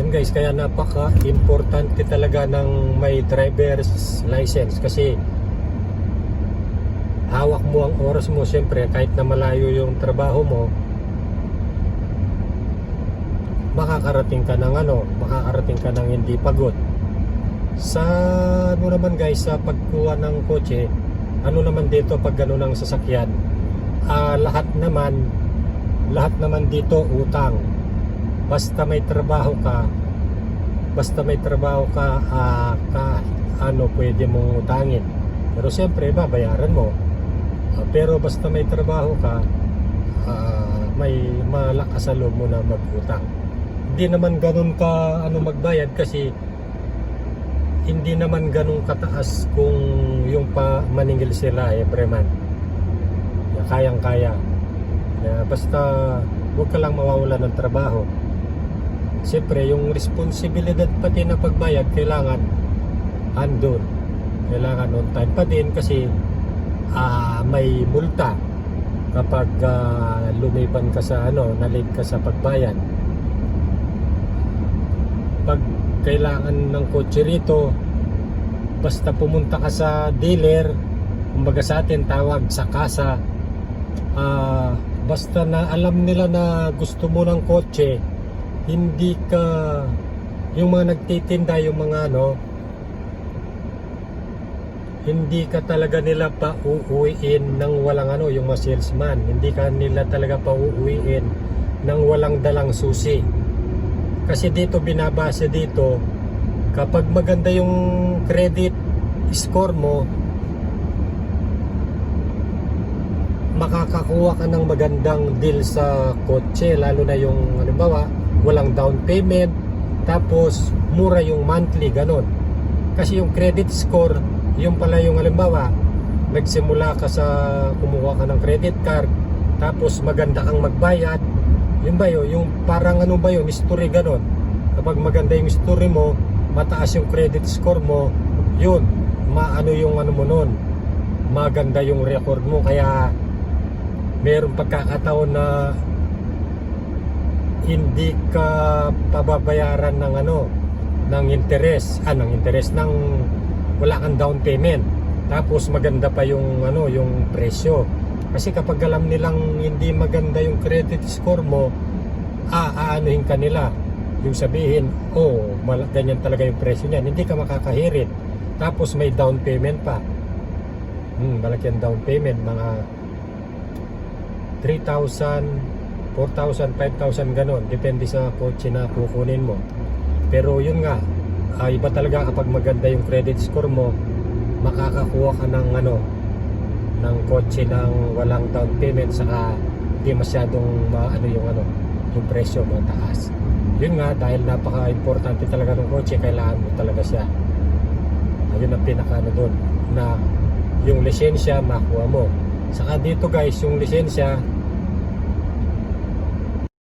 Yun guys, kaya napaka-importante talaga ng may driver's license kasi hawak mo ang oras mo. Siyempre kahit na malayo yung trabaho mo, makakarating ka ng hindi pagod. Sa ano naman guys, sa pagkuha ng kotse, ano naman dito pag gano'n ng sasakyan, lahat naman dito utang. Basta may trabaho ka, pwede mong utangin. Pero siyempre babayaran mo. Pero basta may trabaho ka, may malakas sa loob mo na mag-utang. Hindi naman ganun ka magbayad kasi hindi naman ganun kataas kung yung maningil sila every month. Kayang-kaya. Basta huwag ka lang mawawala ng trabaho. Siyempre yung responsibilidad pati na pagbayad kailangan andun. Kailangan on time pa din kasi may multa kapag lumiban ka sa na-late ka sa pagbayad. Pag kailangan ng kotse rito, basta pumunta ka sa dealer, kumbaga sa atin tawag sa kasa, basta na alam nila na gusto mo ng kotse, hindi ka yung mga nagtitinda, yung mga hindi ka talaga nila pauuwiin ng walang yung mga salesman, hindi ka nila talaga pauuwiin ng walang dalang susi. Kasi dito binabase dito, kapag maganda yung credit score mo, makakakuha ka ng magandang deal sa kotse, lalo na yung halimbawa walang down payment, tapos mura yung monthly, ganon. Kasi yung credit score, yung pala yung halimbawa nagsimula ka sa kumuha ka ng credit card, tapos maganda kang magbayad, yun ba yun? Yung parang history, ganon. Kapag maganda yung history mo, mataas yung credit score mo, yun, yung mo nun, maganda yung record mo. Kaya mayroong pagkakataon na hindi ka pababayaran ng interest, ng wala kang down payment. Tapos maganda pa yung yung presyo. Kasi kapag alam nilang hindi maganda yung credit score mo, aanuhin ka nila. Yung sabihin, ganyan talaga yung presyo niyan, hindi ka makakahirit. Tapos may down payment pa. Malaki ang down payment, mga 3,000, 4,000, 5,000 ganon, depende sa kotse na kukunin mo. Pero yun nga, iba talaga kapag maganda yung credit score mo, makakakuha ka ng ng kotse ng walang down payment, saka hindi masyadong yung presyo mataas. Yun nga, dahil napaka-importante talaga ng kotse, kailangan mo talaga siya. Yun ang pinaka doon, na yung lisensya makuha mo. Saka dito guys, yung lisensya